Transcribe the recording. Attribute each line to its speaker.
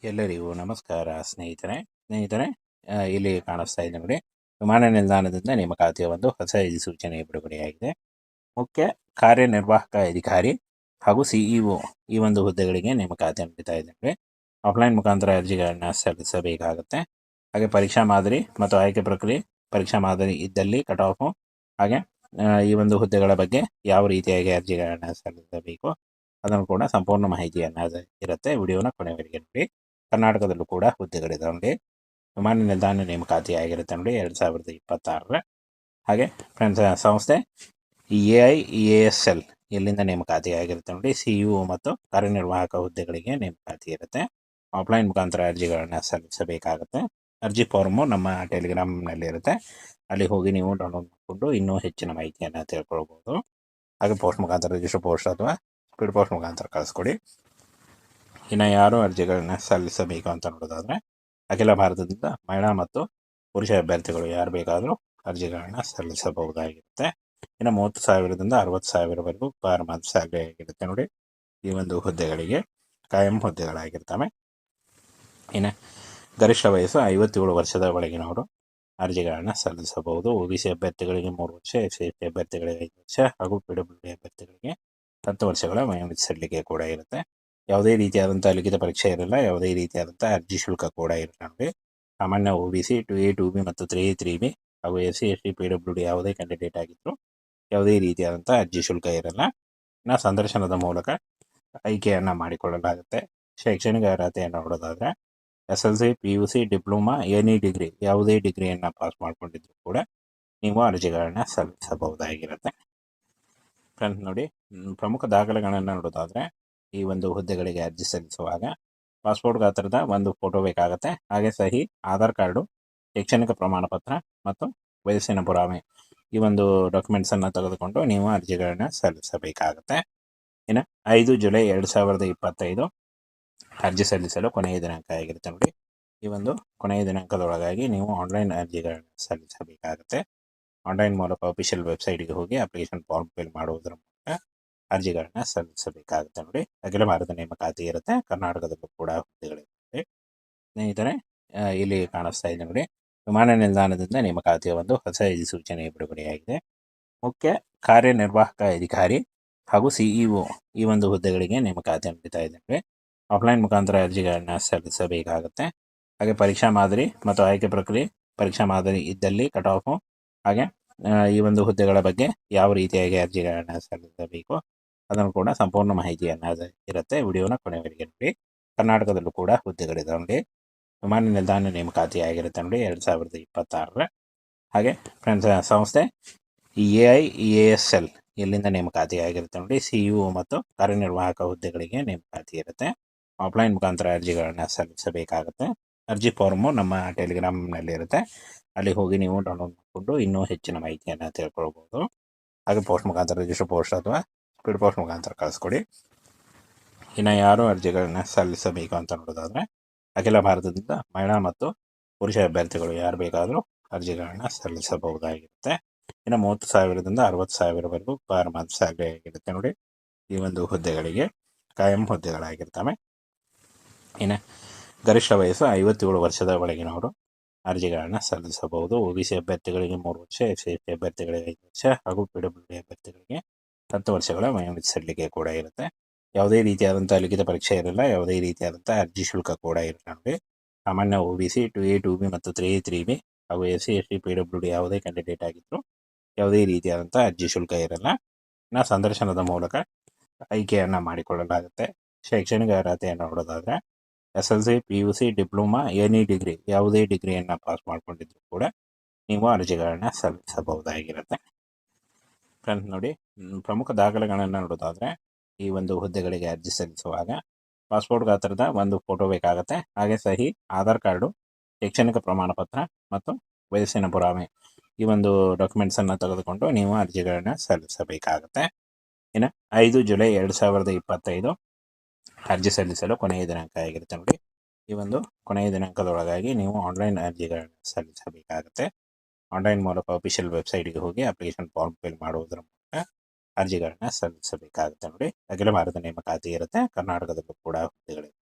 Speaker 1: ಎಲ್ಲರಿಗೂ ನಮಸ್ಕಾರ ಸ್ನೇಹಿತರೆ. ಇಲ್ಲಿ ಕಾಣಿಸ್ತಾ ಇದೆ ನೋಡಿ, ವಿಮಾನ ನಿಲ್ದಾಣದಿಂದ ನೇಮಕಾತಿಯ ಒಂದು ಹೊಸ ಅಧಿಸೂಚನೆ ಬಿಡುಗಡೆಯಾಗಿದೆ. ಮುಖ್ಯ ಕಾರ್ಯನಿರ್ವಾಹಕ ಅಧಿಕಾರಿ ಹಾಗೂ ಸಿಇಒ ಈ ಒಂದು ಹುದ್ದೆಗಳಿಗೆ ನೇಮಕಾತಿ ನಡೀತಾ ಇದೆ ನೋಡಿ. ಆಫ್ಲೈನ್ ಮುಖಾಂತರ ಅರ್ಜಿಗಳನ್ನ ಸಲ್ಲಿಸಬೇಕಾಗುತ್ತೆ. ಹಾಗೆ ಪರೀಕ್ಷಾ ಮಾದರಿ ಮತ್ತು ಆಯ್ಕೆ ಪ್ರಕ್ರಿಯೆ, ಪರೀಕ್ಷಾ ಮಾದರಿ ಇದ್ದಲ್ಲಿ ಕಟ್ ಆಫು, ಹಾಗೆ ಈ ಒಂದು ಹುದ್ದೆಗಳ ಬಗ್ಗೆ ಯಾವ ರೀತಿಯಾಗಿ ಅರ್ಜಿಗಳನ್ನ ಸಲ್ಲಿಸಬೇಕು ಅದನ್ನು ಕೂಡ ಸಂಪೂರ್ಣ ಮಾಹಿತಿಯನ್ನು ಇರುತ್ತೆ. ವಿಡಿಯೋನ ಕೊನೆವರೆಗೆ ನೋಡಿ. ಕರ್ನಾಟಕದಲ್ಲೂ ಕೂಡ ಹುದ್ದೆಗಳಿದೆ ನೋಡಿ. ವಿಮಾನ ನಿಲ್ದಾಣ ನೇಮಕಾತಿ ಆಗಿರುತ್ತೆ ನೋಡಿ 2026. ಹಾಗೆ ಫ್ರೆಂಡ್ಸ್, ಸಂಸ್ಥೆ AIEASL ಇಲ್ಲಿಂದ ನೇಮಕಾತಿ ಆಗಿರುತ್ತೆ ನೋಡಿ. CEO ಮತ್ತು ಕಾರ್ಯನಿರ್ವಾಹಕ ಹುದ್ದೆಗಳಿಗೆ ನೇಮಕಾತಿ ಇರುತ್ತೆ. ಆಫ್ಲೈನ್ ಮುಖಾಂತರ ಅರ್ಜಿಗಳನ್ನ ಸಲ್ಲಿಸಬೇಕಾಗುತ್ತೆ. ಅರ್ಜಿ ಫಾರ್ಮು ನಮ್ಮ ಟೆಲಿಗ್ರಾಮ್ನಲ್ಲಿ ಇರುತ್ತೆ. ಅಲ್ಲಿ ಹೋಗಿ ನೀವು ಡೌನ್ಲೋಡ್ ಮಾಡಿಕೊಂಡು ಇನ್ನೂ ಹೆಚ್ಚಿನ ಮಾಹಿತಿಯನ್ನು ತಿಳ್ಕೊಳ್ಬೋದು. ಹಾಗೆ ಪೋಸ್ಟ್ ಮುಖಾಂತರ, ರಿಜಿಸ್ಟರ್ ಪೋಸ್ಟ್ ಅಥವಾ ಸ್ಪೀಡ್ ಪೋಸ್ಟ್ ಮುಖಾಂತರ ಕಳಿಸ್ಕೊಡಿ. ಇನ್ನು ಯಾರು ಅರ್ಜಿಗಳನ್ನ ಸಲ್ಲಿಸಬೇಕು ಅಂತ ನೋಡೋದಾದರೆ, ಅಖಿಲ ಭಾರತದಿಂದ ಮಹಿಳಾ ಮತ್ತು ಪುರುಷ ಅಭ್ಯರ್ಥಿಗಳು ಯಾರು ಬೇಕಾದರೂ ಅರ್ಜಿಗಳನ್ನ ಸಲ್ಲಿಸಬಹುದಾಗಿರುತ್ತೆ. ಇನ್ನು 30,000ದಿಂದ 60,000ವರೆಗೂ ಪರ್ ಮಂತ್ ಸ್ಯಾಲರಿ ಆಗಿರುತ್ತೆ ನೋಡಿ. ಈ ಒಂದು ಹುದ್ದೆಗಳಿಗೆ ಕಾಯಂ ಹುದ್ದೆಗಳಾಗಿರ್ತವೆ. ಇನ್ನು ಗರಿಷ್ಠ ವಯಸ್ಸು 57 ವರ್ಷದ ಒಳಗಿನವರು ಅರ್ಜಿಗಳನ್ನ ಸಲ್ಲಿಸಬಹುದು. OBC ಅಭ್ಯರ್ಥಿಗಳಿಗೆ 3 ವರ್ಷ, SC ಅಭ್ಯರ್ಥಿಗಳಿಗೆ 5 ವರ್ಷ ಹಾಗೂ PWD ಅಭ್ಯರ್ಥಿಗಳಿಗೆ 10 ವರ್ಷಗಳ ವಯೋಮಿತಿ ಸಡಿಲಿಕೆ ಕೂಡ ಇರುತ್ತೆ. ಯಾವುದೇ ರೀತಿಯಾದಂಥ ಲಿಖಿತ ಪರೀಕ್ಷೆ ಇರಲ್ಲ, ಯಾವುದೇ ರೀತಿಯಾದಂಥ ಅರ್ಜಿ ಶುಲ್ಕ ಕೂಡ ಇರಲ್ಲ ನೋಡಿ. ಸಾಮಾನ್ಯ OBC 2A 2B ಮತ್ತು 3A 3B ಹಾಗೂ SC ST PWD ಯಾವುದೇ ಕ್ಯಾಂಡಿಡೇಟ್ ಆಗಿದ್ರು ಯಾವುದೇ ರೀತಿಯಾದಂಥ ಅರ್ಜಿ ಶುಲ್ಕ ಇರಲ್ಲ. ಇನ್ನು ಸಂದರ್ಶನದ ಮೂಲಕ ಆಯ್ಕೆಯನ್ನು ಮಾಡಿಕೊಳ್ಳಲಾಗುತ್ತೆ. ಶೈಕ್ಷಣಿಕ ಅರ್ಹತೆಯನ್ನು ನೋಡೋದಾದರೆ SLC, PUC, diploma, any degree ಯಾವುದೇ ಡಿಗ್ರಿಯನ್ನು ಪಾಸ್ ಮಾಡಿಕೊಂಡಿದ್ರು ಕೂಡ ನೀವು ಅರ್ಜಿಗಳನ್ನ ಸಲ್ಲಿಸಬಹುದಾಗಿರುತ್ತೆ. ಫ್ರೆಂಡ್ಸ್ ನೋಡಿ, ಪ್ರಮುಖ ದಾಖಲೆಗಳನ್ನು ನೋಡೋದಾದರೆ ಈ ಒಂದು ಹುದ್ದೆಗಳಿಗೆ ಅರ್ಜಿ ಸಲ್ಲಿಸುವಾಗ ಪಾಸ್ಪೋರ್ಟ್ ಗಾತ್ರದ ಒಂದು ಫೋಟೋ ಬೇಕಾಗುತ್ತೆ. ಹಾಗೆ ಸಹಿ, ಆಧಾರ್ ಕಾರ್ಡು, ಶೈಕ್ಷಣಿಕ ಪ್ರಮಾಣ ಪತ್ರ ಮತ್ತು ವಯಸ್ಸಿನ ಪುರಾವೆ ಈ ಒಂದು ಡಾಕ್ಯುಮೆಂಟ್ಸನ್ನು ತೆಗೆದುಕೊಂಡು ನೀವು ಅರ್ಜಿಗಳನ್ನ ಸಲ್ಲಿಸಬೇಕಾಗುತ್ತೆ. ಇನ್ನು 5 ಜುಲೈ 2025 ಅರ್ಜಿ ಸಲ್ಲಿಸಲು ಕೊನೆಯ ದಿನಾಂಕ ಆಗಿರುತ್ತೆ ನೋಡಿ. ಈ ಒಂದು ಕೊನೆಯ ದಿನಾಂಕದೊಳಗಾಗಿ ನೀವು ಆನ್ಲೈನ್ ಅರ್ಜಿಗಳನ್ನ ಸಲ್ಲಿಸಬೇಕಾಗುತ್ತೆ. ಆನ್ಲೈನ್ ಮೂಲಕ ಅಫಿಷಿಯಲ್ ವೆಬ್ಸೈಟ್ಗೆ ಹೋಗಿ ಅಪ್ಲಿಕೇಶನ್ ಫಾರ್ಮ್ ಫಿಲ್ ಮಾಡುವುದರ ಮೂಲಕ ಅರ್ಜಿಗಳನ್ನ ಸಲ್ಲಿಸಬೇಕಾಗುತ್ತೆ ನೋಡಿ. ಅಖಿಲ ಭಾರತ ನೇಮಕಾತಿ ಇರುತ್ತೆ. ಕರ್ನಾಟಕದಲ್ಲೂ ಕೂಡ ಹುದ್ದೆಗಳಿರುತ್ತೆ. ಸ್ನೇಹಿತರೆ, ಇಲ್ಲಿ ಕಾಣಿಸ್ತಾ ಇದೆ ನೋಡಿ, ವಿಮಾನ ನಿಲ್ದಾಣದಿಂದ ನೇಮಕಾತಿಯ ಒಂದು ಹೊಸ ಅಧಿಸೂಚನೆ ಬಿಡುಗಡೆಯಾಗಿದೆ. ಮುಖ್ಯ ಕಾರ್ಯನಿರ್ವಾಹಕ ಅಧಿಕಾರಿ ಹಾಗೂ CEO ಈ ಒಂದು ಹುದ್ದೆಗಳಿಗೆ ನೇಮಕಾತಿ ನಡೀತಾ ಇದೆ ನೋಡಿ. ಆಫ್ಲೈನ್ ಮುಖಾಂತರ ಅರ್ಜಿಗಳನ್ನ ಸಲ್ಲಿಸಬೇಕಾಗುತ್ತೆ. ಹಾಗೆ ಪರೀಕ್ಷಾ ಮಾದರಿ ಮತ್ತು ಆಯ್ಕೆ ಪ್ರಕ್ರಿಯೆ, ಪರೀಕ್ಷಾ ಮಾದರಿ ಇದ್ದಲ್ಲಿ ಕಟ್ ಆಫು, ಹಾಗೆ ಈ ಒಂದು ಹುದ್ದೆಗಳ ಬಗ್ಗೆ ಯಾವ ರೀತಿಯಾಗಿ ಅರ್ಜಿಗಳನ್ನ ಸಲ್ಲಿಸಬೇಕು ಅದನ್ನು ಕೂಡ ಸಂಪೂರ್ಣ ಮಾಹಿತಿಯನ್ನು ಇರುತ್ತೆ. ವಿಡಿಯೋನ ಕೊನೆವರೆಗೆ ನೋಡಿ. ಕರ್ನಾಟಕದಲ್ಲೂ ಕೂಡ ಹುದ್ದೆಗಳಿದೆ ನೋಡಿ. ವಿಮಾನ ನಿಲ್ದಾಣ ನೇಮಕಾತಿ ಆಗಿರುತ್ತೆ ನೋಡಿ 2026. ಹಾಗೆ ಫ್ರೆಂಡ್ಸ್, ಸಂಸ್ಥೆ AIEASL ಇಲ್ಲಿಂದ ನೇಮಕಾತಿ ಆಗಿರುತ್ತೆ ನೋಡಿ. CEO ಮತ್ತು ಕಾರ್ಯನಿರ್ವಾಹಕ ಹುದ್ದೆಗಳಿಗೆ ನೇಮಕಾತಿ ಇರುತ್ತೆ. ಆಫ್ಲೈನ್ ಮುಖಾಂತರ ಅರ್ಜಿಗಳನ್ನ ಸಲ್ಲಿಸಬೇಕಾಗುತ್ತೆ. ಅರ್ಜಿ ಫಾರ್ಮು ನಮ್ಮ ಟೆಲಿಗ್ರಾಮ್ನಲ್ಲಿ ಇರುತ್ತೆ. ಅಲ್ಲಿ ಹೋಗಿ ನೀವು ಡೌನ್ಲೋಡ್ ಮಾಡಿಕೊಂಡು ಇನ್ನೂ ಹೆಚ್ಚಿನ ಮಾಹಿತಿಯನ್ನು ತಿಳ್ಕೊಳ್ಬೋದು. ಹಾಗೆ ಪೋಸ್ಟ್ ಮುಖಾಂತರ, ರಿಜಿಸ್ಟರ್ ಪೋಸ್ಟ್ ಅಥವಾ ಸ್ಪೀಡ್ ಪೋಸ್ಟ್ ಮುಖಾಂತರ ಕಳಿಸ್ಕೊಡಿ. ಇನ್ನು ಯಾರು ಅರ್ಜಿಗಳನ್ನ ಸಲ್ಲಿಸಬೇಕು ಅಂತ ನೋಡೋದಾದರೆ, ಅಖಿಲ ಭಾರತದಿಂದ ಮಹಿಳಾ ಮತ್ತು ಪುರುಷ ಅಭ್ಯರ್ಥಿಗಳು ಯಾರು ಬೇಕಾದರೂ ಅರ್ಜಿಗಳನ್ನ ಸಲ್ಲಿಸಬಹುದಾಗಿರುತ್ತೆ. ಇನ್ನು 30,000ದಿಂದ 60,000ವರೆಗೂ ಪರ್ ಮಂತ್ ಸ್ಯಾಲರಿ ಆಗಿರುತ್ತೆ ನೋಡಿ. ಈ ಒಂದು ಹುದ್ದೆಗಳಿಗೆ ಕಾಯಂ ಹುದ್ದೆಗಳಾಗಿರ್ತವೆ. ಇನ್ನು ಗರಿಷ್ಠ ವಯಸ್ಸು 57 ವರ್ಷದ ಒಳಗಿನವರು ಅರ್ಜಿಗಳನ್ನ ಸಲ್ಲಿಸಬಹುದು. OBC ಅಭ್ಯರ್ಥಿಗಳಿಗೆ 3 ವರ್ಷ, SC ಅಭ್ಯರ್ಥಿಗಳಿಗೆ 5 ವರ್ಷ ಹಾಗೂ PWD ಅಭ್ಯರ್ಥಿಗಳಿಗೆ 10 ವರ್ಷಗಳ ವಯೋಮಿತಿ ಸಡಿಲಿಕೆ ಕೂಡ ಇರುತ್ತೆ. ಯಾವುದೇ ರೀತಿಯಾದಂಥ ಲಿಖಿತ ಪರೀಕ್ಷೆ ಇರಲ್ಲ, ಯಾವುದೇ ರೀತಿಯಾದಂಥ ಅರ್ಜಿ ಶುಲ್ಕ ಕೂಡ ಇರಲ್ಲ ನೋಡಿ. ಸಾಮಾನ್ಯ OBC 2A 2B ಮತ್ತು 3A 3B ಹಾಗೂ SC ST PWD ಯಾವುದೇ ಕ್ಯಾಂಡಿಡೇಟ್ ಆಗಿದ್ರು ಯಾವುದೇ ರೀತಿಯಾದಂಥ ಅರ್ಜಿ ಶುಲ್ಕ ಇರಲ್ಲ. ಇನ್ನು ಸಂದರ್ಶನದ ಮೂಲಕ ಆಯ್ಕೆಯನ್ನು ಮಾಡಿಕೊಳ್ಳಲಾಗುತ್ತೆ. ಶೈಕ್ಷಣಿಕ ಅರ್ಹತೆಯನ್ನು ನೋಡೋದಾದರೆ SLC, PUC, diploma, any degree ಯಾವುದೇ ಡಿಗ್ರಿಯನ್ನು ಪಾಸ್ ಮಾಡಿಕೊಂಡಿದ್ರು ಕೂಡ ನೀವು ಅರ್ಜಿಗಳನ್ನ ಸಲ್ಲಿಸಬಹುದಾಗಿರುತ್ತೆ. ಫ್ರೆಂಡ್ಸ್ ನೋಡಿ, ಪ್ರಮುಖ ದಾಖಲೆಗಳನ್ನು ನೋಡೋದಾದರೆ ಈ ಒಂದು ಹುದ್ದೆಗಳಿಗೆ ಅರ್ಜಿ ಸಲ್ಲಿಸುವಾಗ ಪಾಸ್ಪೋರ್ಟ್ ಗಾತ್ರದ ಒಂದು ಫೋಟೋ ಬೇಕಾಗುತ್ತೆ. ಹಾಗೆ ಸಹಿ, ಆಧಾರ್ ಕಾರ್ಡು, ಶೈಕ್ಷಣಿಕ ಪ್ರಮಾಣ ಪತ್ರ ಮತ್ತು ವಯಸ್ಸಿನ ಪುರಾವೆ ಈ ಒಂದು ಡಾಕ್ಯುಮೆಂಟ್ಸನ್ನು ತೆಗೆದುಕೊಂಡು ನೀವು ಅರ್ಜಿಗಳನ್ನ ಸಲ್ಲಿಸಬೇಕಾಗುತ್ತೆ. ಇನ್ನು 5 ಜುಲೈ 2025 ಅರ್ಜಿ ಸಲ್ಲಿಸಲು ಕೊನೆಯ ದಿನಾಂಕ ಆಗಿರುತ್ತೆ ನೋಡಿ. ಈ ಒಂದು ಕೊನೆಯ ದಿನಾಂಕದೊಳಗಾಗಿ ನೀವು ಆನ್ಲೈನ್ ಅರ್ಜಿಗಳನ್ನ ಸಲ್ಲಿಸಬೇಕಾಗುತ್ತೆ. ಆನ್ಲೈನ್ ಮೂಲಕ ಅಫಿಷಿಯಲ್ ವೆಬ್ಸೈಟ್ಗೆ ಹೋಗಿ ಅಪ್ಲಿಕೇಶನ್ ಫಾರ್ಮ್ ಫಿಲ್ ಮಾಡುವುದರ ಮೂಲಕ ಅರ್ಜಿಗಳನ್ನ ಸಲ್ಲಿಸಬೇಕಾಗುತ್ತೆ ನೋಡಿ. ಅಖಿಲ ಭಾರತ ನೇಮಕಾತಿ ಇರುತ್ತೆ. ಕರ್ನಾಟಕದಲ್ಲೂ ಕೂಡ ಹುದ್ದೆಗಳಿವೆ.